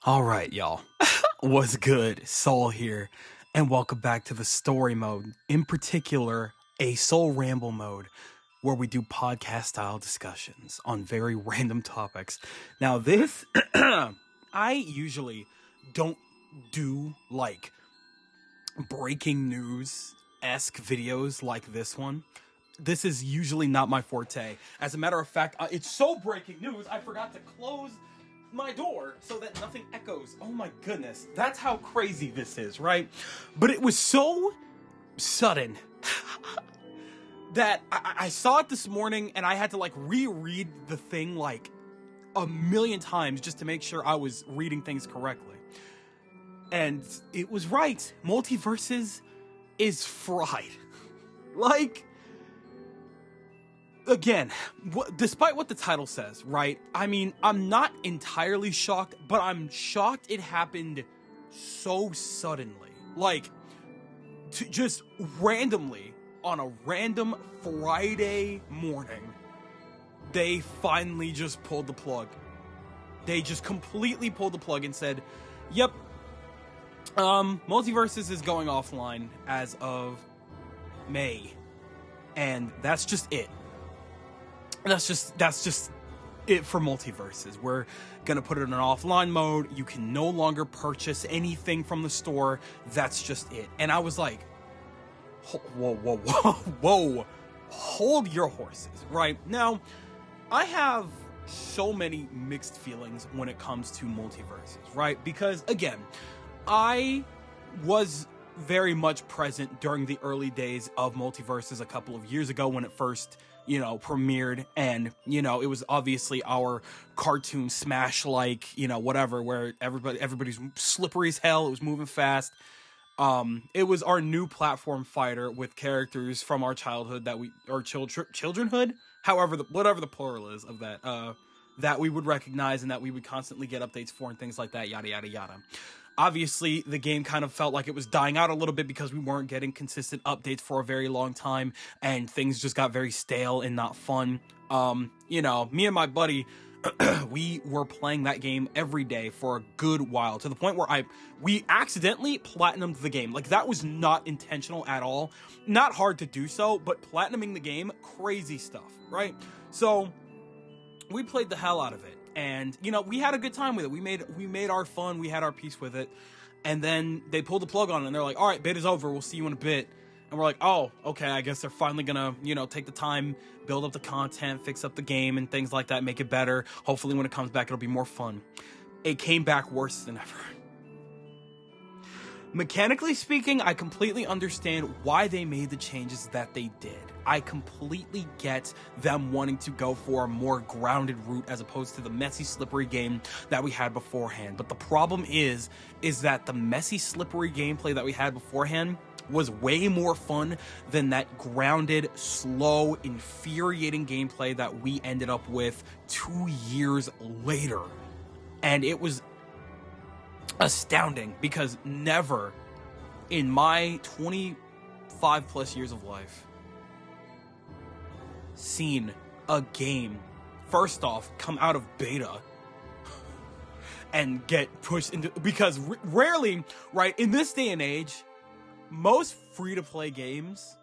All right, y'all. What's good? Soul here, and welcome back to the story mode, in particular, a soul ramble mode, where we do podcast style discussions on very random topics. Now, this, I usually don't do like breaking news esque videos like this one. This is usually not my forte. As a matter of fact, it's so breaking news, I forgot to close my door so that nothing echoes. Oh my goodness. That's how crazy this is, right? But it was so sudden that I saw it this morning and I had to like reread the thing like a million times just to make sure I was reading things correctly. And it was right. Multiversus is fried. Like, again, despite what the title says, right? I mean, I'm not entirely shocked, but I'm shocked it happened so suddenly. Like, just randomly, on a random Friday morning, they finally just pulled the plug. They just completely pulled the plug and said, yep, Multiversus is going offline as of May. And that's just it. That's just it for Multiversus. We're gonna put it in an offline mode. You can no longer purchase anything from the store. That's just it. And I was like, whoa, hold your horses. Right now, I have so many mixed feelings when it comes to Multiversus, right? Because again, I was very much present during the early days of Multiversus a couple of years ago when it first premiered, and it was obviously our cartoon smash, like whatever, where everybody's slippery as hell. It was moving fast. It was our new platform fighter with characters from our childhood childrenhood, however, whatever the plural is of that, that we would recognize and that we would constantly get updates for and things like that, yada yada yada. Obviously, the game kind of felt like it was dying out a little bit because we weren't getting consistent updates for a very long time, and things just got very stale and not fun. Me and my buddy, we were playing that game every day for a good while, to the point where we accidentally platinumed the game. Like, that was not intentional at all. Not hard to do so, but platinuming the game, crazy stuff, right? So we played the hell out of it. And, we had a good time with it. We made our fun. We had our peace with it. And then they pulled the plug on it, and they're like, all right, beta's over. We'll see you in a bit. And we're like, oh, okay, I guess they're finally gonna, take the time, build up the content, fix up the game and things like that, make it better. Hopefully when it comes back, it'll be more fun. It came back worse than ever. Mechanically speaking, I completely understand why they made the changes that they did. I completely get them wanting to go for a more grounded route as opposed to the messy, slippery game that we had beforehand. But the problem is that the messy, slippery gameplay that we had beforehand was way more fun than that grounded, slow, infuriating gameplay that we ended up with 2 years later. And it was astounding because never in my 25 plus years of life seen a game first off come out of beta and get pushed into, because rarely, right, in this day and age, most free-to-play games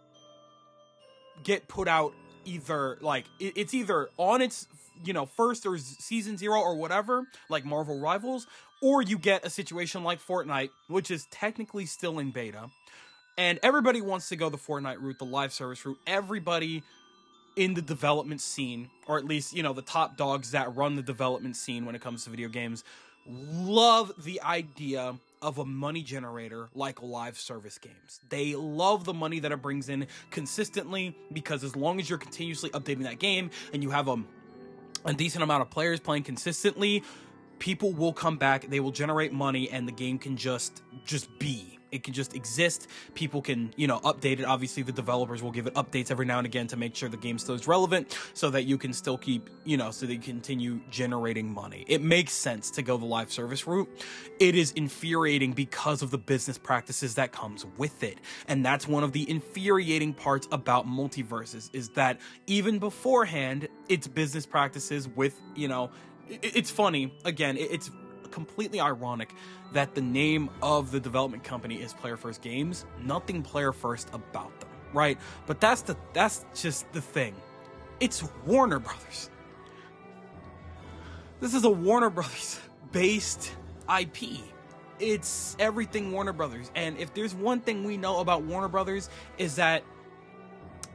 get put out either like it's either on its first or season 0 or whatever, like Marvel Rivals, or you get a situation like Fortnite, which is technically still in beta, and everybody wants to go the Fortnite route, the live service route. Everybody in the development scene, or at least the top dogs that run the development scene when it comes to video games, love the idea of a money generator like live service games. They love the money that it brings in consistently, because as long as you're continuously updating that game and you have a decent amount of players playing consistently, people will come back, they will generate money, and the game can just be. It can just exist. People can, update it. Obviously, the developers will give it updates every now and again to make sure the game stays relevant, so that you can still keep, so they continue generating money. It makes sense to go the live service route. It is infuriating because of the business practices that comes with it. And that's one of the infuriating parts about Multiversus, is that even beforehand, its business practices with, it's funny. Again, it's completely ironic that the name of the development company is Player First Games. Nothing Player First about them, right? But that's just the thing. It's Warner Brothers. This is a Warner Brothers based IP. It's everything Warner Brothers. And if there's one thing we know about Warner Brothers, is that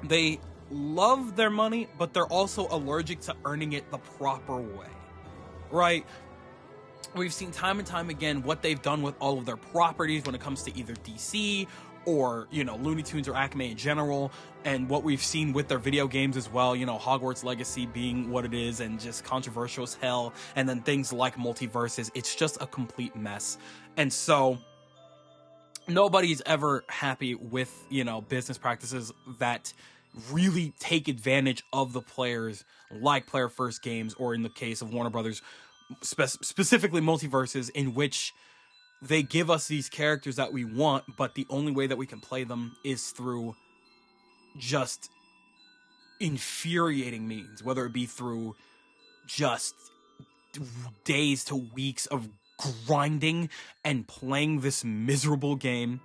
they love their money, but they're also allergic to earning it the proper way, right? We've seen time and time again what they've done with all of their properties when it comes to either DC or, you know, Looney Tunes or Acme in general, and what we've seen with their video games as well, you know, Hogwarts Legacy being what it is and just controversial as hell, and then things like Multiversus. It's just a complete mess. And so nobody's ever happy with, you know, business practices that really take advantage of the players, like Player First Games, or in the case of Warner Brothers, specifically Multiversus, in which they give us these characters that we want, but the only way that we can play them is through just infuriating means, whether it be through just days to weeks of grinding and playing this miserable game,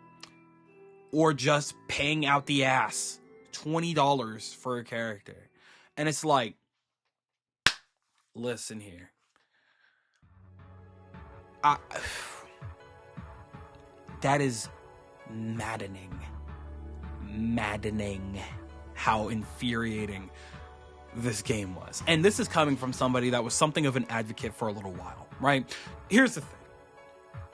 or just paying out the ass $20 for a character. And it's like, listen here. That is maddening how infuriating this game was. And this is coming from somebody that was something of an advocate for a little while, right? Here's the thing.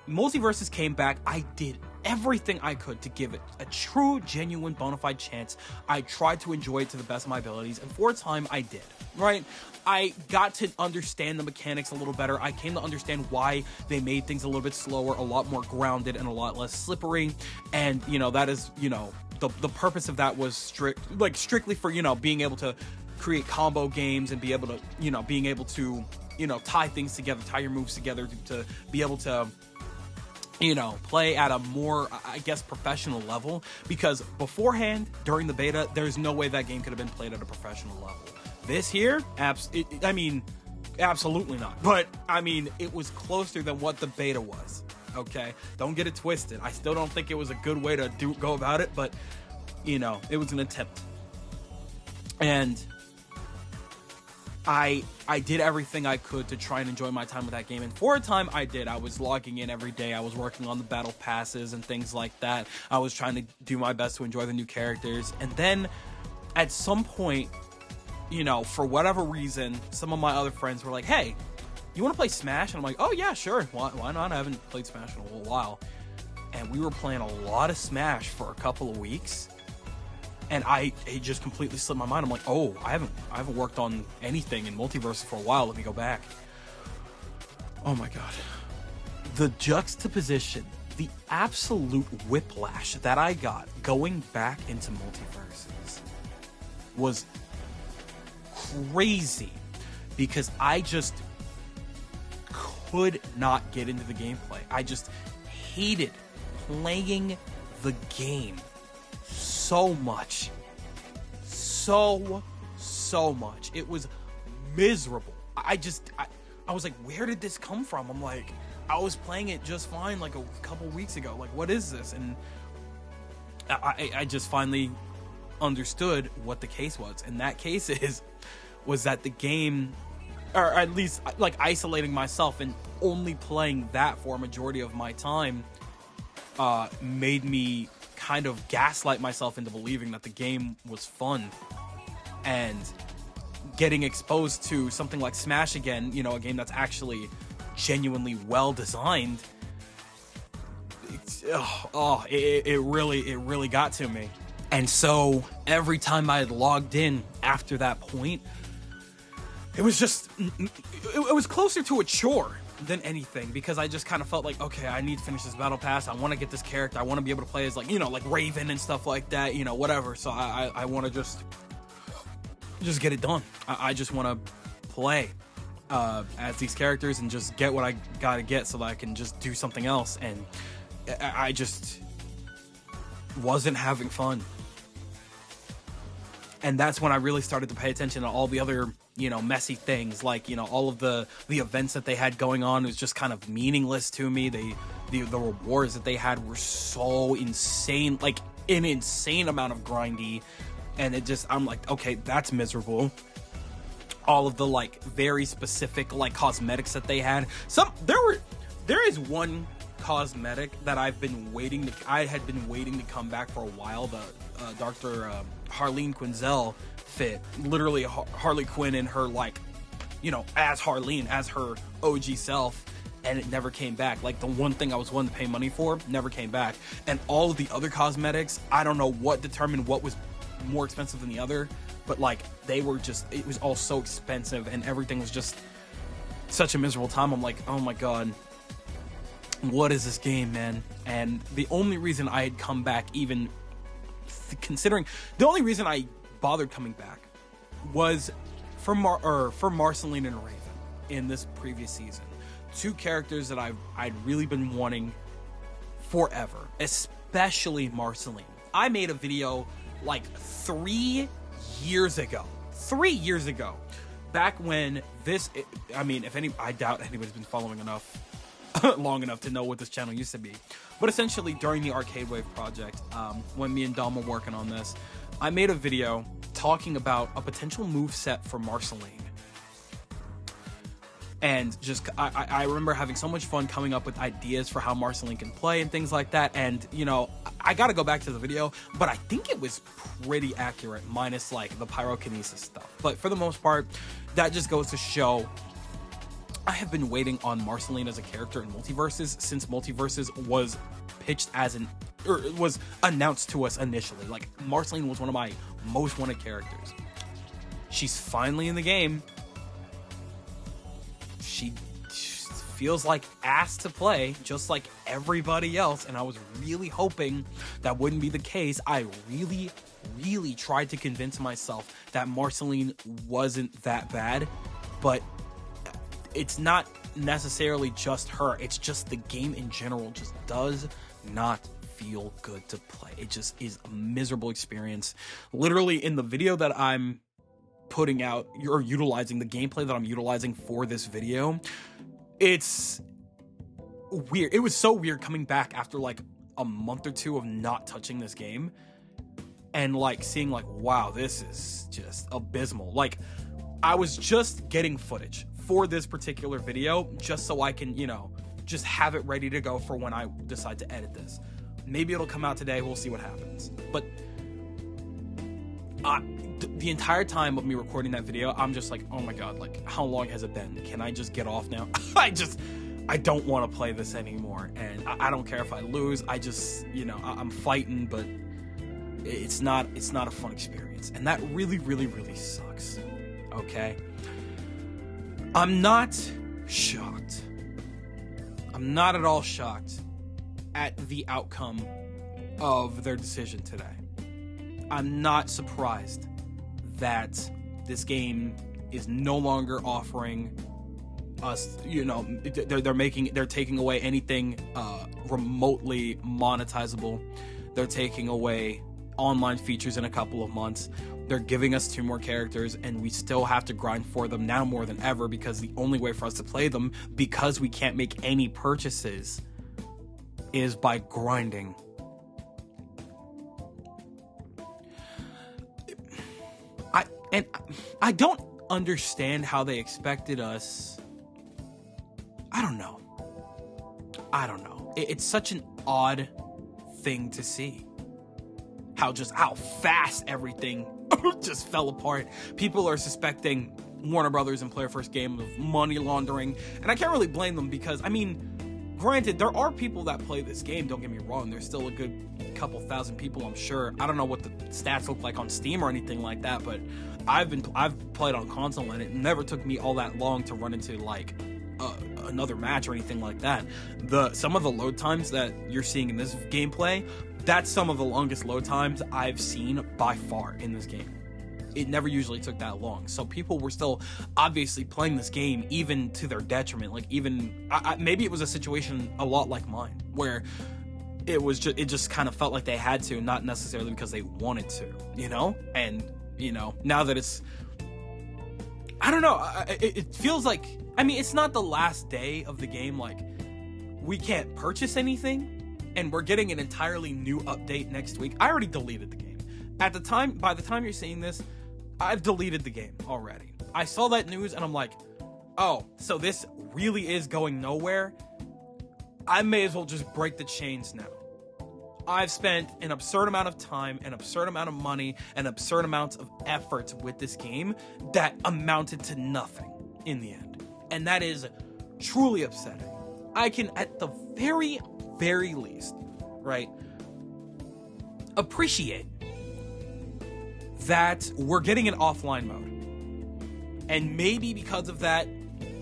Multiversus came back. I did everything I could to give it a true, genuine, bona fide chance. I tried to enjoy it to the best of my abilities, and for a time I did, right? I got to understand the mechanics a little better. I came to understand why they made things a little bit slower, a lot more grounded, and a lot less slippery. And, you know, that is, you know, the purpose of that was strictly for, you know, being able to create combo games and be able to, you know, being able to, you know, tie things together, tie your moves together to be able to, you know, play at a more, I guess, professional level. Because beforehand, during the beta, there's no way that game could have been played at a professional level. This here, I mean, absolutely not. But, I mean, it was closer than what the beta was, okay? Don't get it twisted. I still don't think it was a good way to go about it, but, you know, it was an attempt. And I did everything I could to try and enjoy my time with that game, and for a time I did. I was logging in every day. I was working on the battle passes and things like that. I was trying to do my best to enjoy the new characters, and then at some point, you know, for whatever reason, some of my other friends were like, hey, you want to play Smash? And I'm like, oh yeah, sure, why not? I haven't played Smash in a little while. And we were playing a lot of Smash for a couple of weeks, and it just completely slipped my mind. I'm like, oh, I haven't worked on anything in Multiversus for a while. Let me go back. Oh my god. The juxtaposition, the absolute whiplash that I got going back into Multiversus was crazy, because I just could not get into the gameplay. I just hated playing the game so much. So much. It was miserable. I was like, where did this come from? I'm like, I was playing it just fine like a couple weeks ago. Like, what is this? And I just finally understood what the case was. And that case was that the game, or at least like isolating myself and only playing that for a majority of my time, made me kind of gaslight myself into believing that the game was fun. And getting exposed to something like Smash again, you know, a game that's actually genuinely well designed, it really got to me. And so every time I had logged in after that point, it was just, it was closer to a chore than anything, because I just kind of felt like, okay, I need to finish this battle pass. I want to get this character. I want to be able to play as, like, you know, like Raven and stuff like that, you know, whatever. So I want to just get it done. I just want to play as these characters and just get what I gotta get so that I can just do something else. And I just wasn't having fun. And that's when I really started to pay attention to all the other messy things, like, all of the events that they had going on was just kind of meaningless to me. The rewards that they had were so insane, like an insane amount of grindy, and I'm like, okay, that's miserable. All of the like very specific like cosmetics that they had. There is one cosmetic that I had been waiting to come back for a while. The Dr. Harleen Quinzel fit, literally Harley Quinn in her like, as Harleen, as her OG self, and it never came back. Like the one thing I was willing to pay money for never came back, and all of the other cosmetics, I don't know what determined what was more expensive than the other, but like it was all so expensive, and everything was just such a miserable time. I'm like, oh my god, what is this game, man? And the only reason I had come back, even considering, the only reason I bothered coming back was for Marceline and Raven in this previous season. Two characters that I'd really been wanting forever, especially Marceline. I made a video like 3 years ago, back when I doubt anybody's been following enough long enough to know what this channel used to be, but essentially during the Arcade Wave project, when me and Dom were working on this, I made a video talking about a potential move set for Marceline. And just, I remember having so much fun coming up with ideas for how Marceline can play and things like that. And, I gotta go back to the video, but I think it was pretty accurate, minus like the pyrokinesis stuff. But for the most part, that just goes to show I have been waiting on Marceline as a character in Multiversus since Multiversus was pitched was announced to us initially. Like, Marceline was one of my most wanted characters. She's finally in the game. She feels like ass to play, just like everybody else, and I was really hoping that wouldn't be the case. I really, really tried to convince myself that Marceline wasn't that bad, but it's not necessarily just her. It's just the game in general just does not feel good to play. It just is a miserable experience. Literally, in the video that I'm putting out, or utilizing, the gameplay that I'm utilizing for this video, it's weird. It was so weird coming back after like a month or two of not touching this game and like seeing like, wow, this is just abysmal. Like, I was just getting footage for this particular video just so I can, just have it ready to go for when I decide to edit this. Maybe it'll come out today. We'll see what happens. But the entire time of me recording that video, I'm just like, oh my god, like, how long has it been? Can I just get off now? I don't want to play this anymore, and I don't care if I lose. I just, I'm fighting, but it's not a fun experience, and that really, really, really sucks. Okay? I'm not shocked. I'm not at all shocked at the outcome of their decision today. I'm not surprised that this game is no longer offering us, they're taking away anything remotely monetizable. They're taking away online features in a couple of months. They're giving us 2 more characters, and we still have to grind for them now more than ever, because the only way for us to play them, because we can't make any purchases, is by grinding. I don't understand how they expected us. I don't know. It's such an odd thing to see. How fast everything just fell apart. People are suspecting Warner Brothers and Player First Game of money laundering, and I can't really blame them, because, granted, there are people that play this game, don't get me wrong. There's still a good couple thousand people, I'm sure. I don't know what the stats look like on Steam or anything like that, but I've played on console, and it never took me all that long to run into like another match or anything like that. Some of the load times that you're seeing in this gameplay, that's some of the longest load times I've seen by far in this game. It never usually took that long. So people were still obviously playing this game, even to their detriment. Like, even maybe it was a situation a lot like mine, where it just kind of felt like they had to, not necessarily because they wanted to, And now that it's I don't know. It feels like, I mean, it's not the last day of the game. Like, we can't purchase anything, and we're getting an entirely new update next week. I already deleted the game. By the time you're seeing this, I've deleted the game already. I saw that news, and I'm like, oh, so this really is going nowhere? I may as well just break the chains now. I've spent an absurd amount of time, an absurd amount of money, and absurd amounts of effort with this game that amounted to nothing in the end. And that is truly upsetting. I can, at the very, very least, right, appreciate that we're getting an offline mode. And maybe because of that,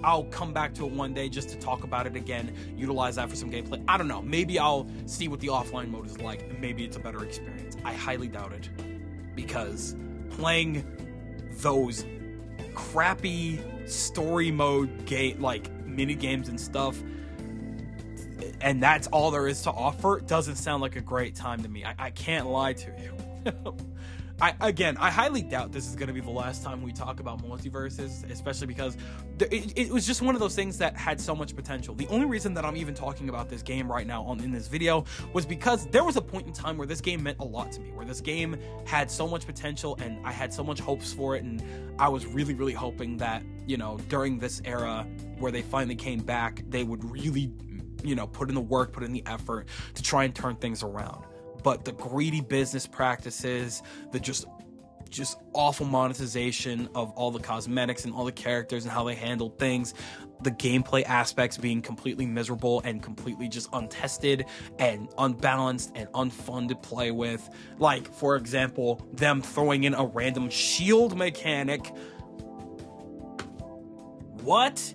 I'll come back to it one day just to talk about it again, utilize that for some gameplay. I don't know. Maybe I'll see what the offline mode is like, and maybe it's a better experience. I highly doubt it, because playing those crappy story mode game, like mini games and stuff, and that's all there is to offer, doesn't sound like a great time to me. I can't lie to you. I highly doubt this is going to be the last time we talk about Multiversus, especially because it was just one of those things that had so much potential. The only reason that I'm even talking about this game right now in this video was because there was a point in time where this game meant a lot to me, where this game had so much potential and I had so much hopes for it, and I was really, really hoping that, you know, during this era where they finally came back, they would really, you know, put in the work, put in the effort to try and turn things around. But the greedy business practices, the just awful monetization of all the cosmetics and all the characters and how they handled things, the gameplay aspects being completely miserable and completely just untested and unbalanced and unfun to play with. Like, for example, them throwing in a random shield mechanic. What?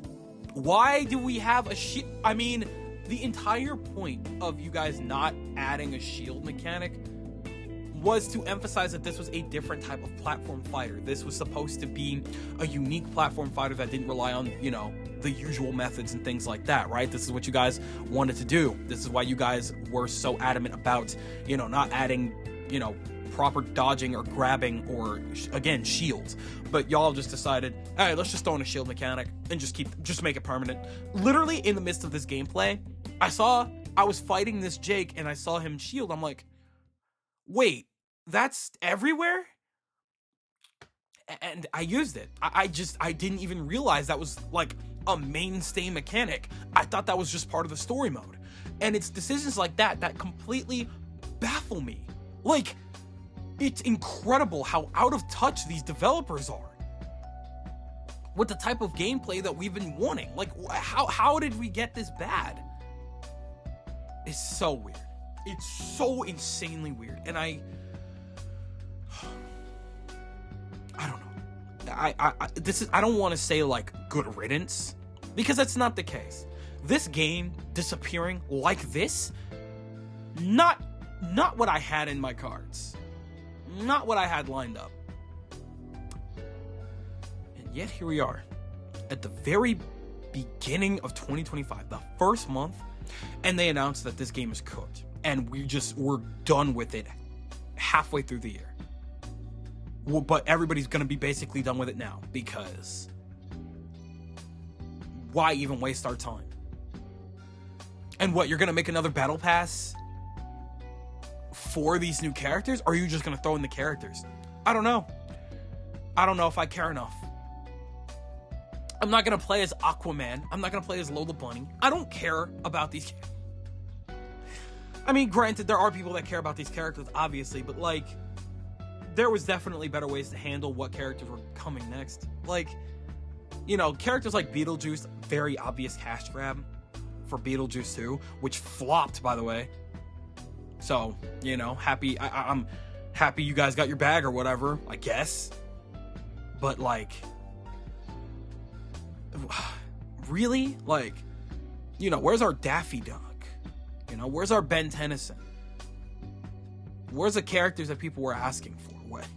Why do we have a shield? I mean, the entire point of you guys not adding a shield mechanic was to emphasize that this was a different type of platform fighter. This was supposed to be a unique platform fighter that didn't rely on, you know, the usual methods and things like that, right? This is what you guys wanted to do. This is why you guys were so adamant about, you know, not adding, you know, proper dodging or grabbing or, again, shields. But y'all just decided, all right, let's just throw in a shield mechanic and just make it permanent. Literally in the midst of this gameplay, I was fighting this Jake and I saw him shield. I'm like, wait, that's everywhere? And I used it. I didn't even realize that was like a mainstay mechanic. I thought that was just part of the story mode. And it's decisions like that that completely baffle me. Like, it's incredible how out of touch these developers are with the type of gameplay that we've been wanting. Like, how did we get this bad? It's so weird. It's so insanely weird. And I don't know. I don't want to say like good riddance, because that's not the case. This game disappearing like this, not what I had in my cards. Not what I had lined up. And yet here we are at the very beginning of 2025, the first month, and they announced that this game is cooked. And we're done with it halfway through the year. Well, but everybody's going to be basically done with it now, because why even waste our time? And what, you're going to make another battle pass for these new characters? Or are you just going to throw in the characters? I don't know. I don't know if I care enough. I'm not going to play as Aquaman. I'm not going to play as Lola Bunny. I don't care about these. I mean, granted, there are people that care about these characters, obviously, but like, there was definitely better ways to handle what characters were coming next. Like, you know, characters like Beetlejuice, very obvious cash grab for Beetlejuice 2, which flopped, by the way. So, you know, I'm happy you guys got your bag or whatever, I guess. But like, really? Like, you know, where's our Daffy Duck? You know, where's our Ben Tennyson? Where's the characters that people were asking for? What?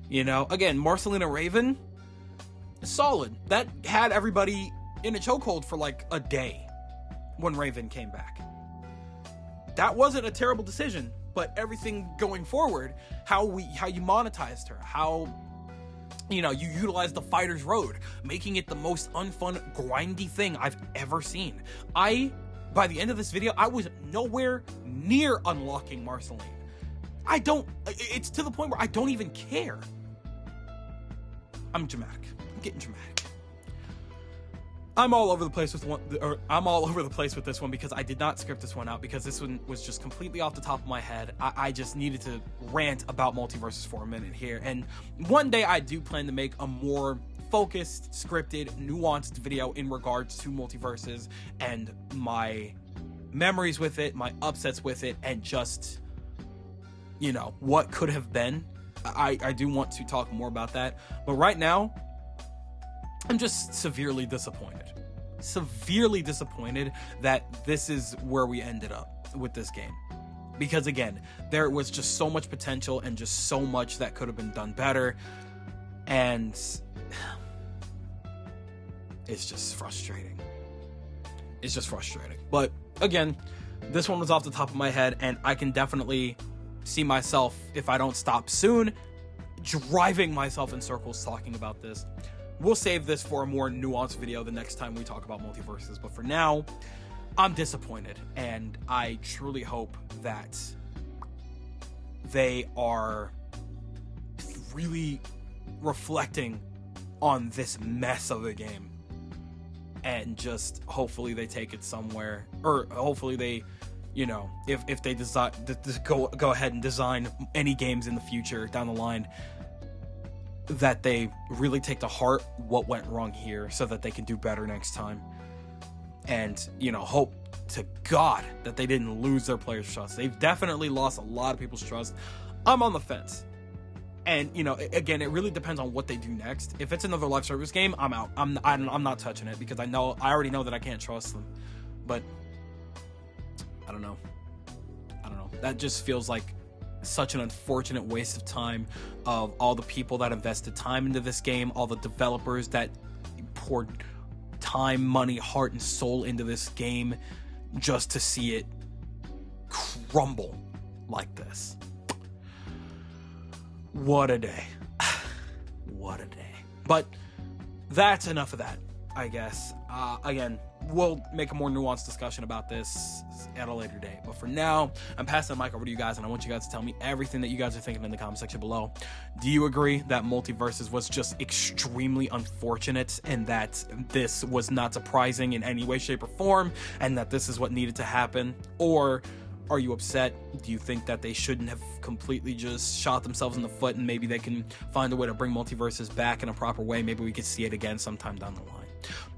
You know, again, Marcelina Raven, solid. That had everybody in a chokehold for like a day when Raven came back. That wasn't a terrible decision, but everything going forward, how you monetized her, how you know, you utilize the fighter's road, making it the most unfun, grindy thing I've ever seen. By the end of this video, I was nowhere near unlocking Marceline. It's to the point where I don't even care. I'm dramatic. I'm getting dramatic. I'm all over the place with this one because I did not script this one out, because this one was just completely off the top of my head. I just needed to rant about Multiversus for a minute here. And one day I do plan to make a more focused, scripted, nuanced video in regards to Multiversus and my memories with it, my upsets with it, and just, you know, what could have been. I do want to talk more about that. But right now, I'm just severely disappointed. Severely disappointed that this is where we ended up with this game. Because again, there was just so much potential and just so much that could have been done better. And it's just frustrating. It's just frustrating. But again, this one was off the top of my head, and I can definitely see myself, if I don't stop soon, driving myself in circles talking about this. We'll save this for a more nuanced video the next time we talk about Multiversus. But for now, I'm disappointed, and I truly hope that they are really reflecting on this mess of a game, and just hopefully they take it somewhere, or hopefully they, you know, if they decide to go ahead and design any games in the future down the line, that they really take to heart what went wrong here so that they can do better next time. And, you know, hope to God that they didn't lose their players' trust. They've definitely lost a lot of people's trust. I'm on the fence. And, you know, again, it really depends on what they do next. If it's another live service game, I'm out. I'm not touching it, because I already know that I can't trust them. But I don't know. That just feels like such an unfortunate waste of time of all the people that invested time into this game, all the developers that poured time, money, heart, and soul into this game, just to see it crumble like this. What a day. What a day. But that's enough of that, I guess. Again, we'll make a more nuanced discussion about this at a later date. But for now, I'm passing the mic over to you guys, and I want you guys to tell me everything that you guys are thinking in the comment section below. Do you agree that Multiversus was just extremely unfortunate, and that this was not surprising in any way, shape, or form, and that this is what needed to happen? Or are you upset? Do you think that they shouldn't have completely just shot themselves in the foot, and maybe they can find a way to bring Multiversus back in a proper way? Maybe we could see it again sometime down the line.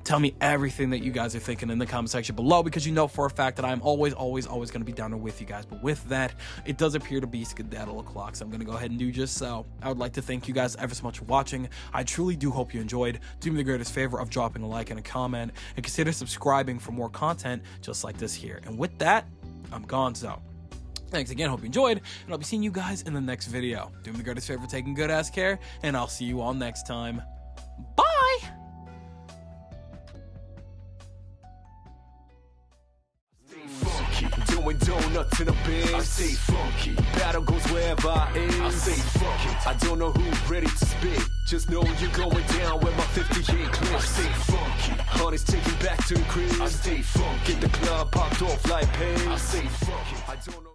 Tell me everything that you guys are thinking in the comment section below, because you know for a fact that I'm always going to be down there with you guys. But with that, it does appear to be skedaddle o'clock, so I'm going to go ahead and do just so. I would like to thank you guys ever so much for watching. I truly do hope you enjoyed. Do me the greatest favor of dropping a like and a comment, and consider subscribing for more content just like this here. And with that, I'm gonzo. Thanks again, hope you enjoyed, and I'll be seeing you guys in the next video. Do me the greatest favor, taking good ass care, and I'll see you all next time. Bye! Doing donuts in a bin. I stay funky. Battle goes wherever I am. I say fuck it. I don't know who's ready to spit. Just know you're going down when my 50 hit clips. I stay funky. Honey's taking back to the crib. I stay funky. Get the club popped off like pain. I say fuck it. I don't know.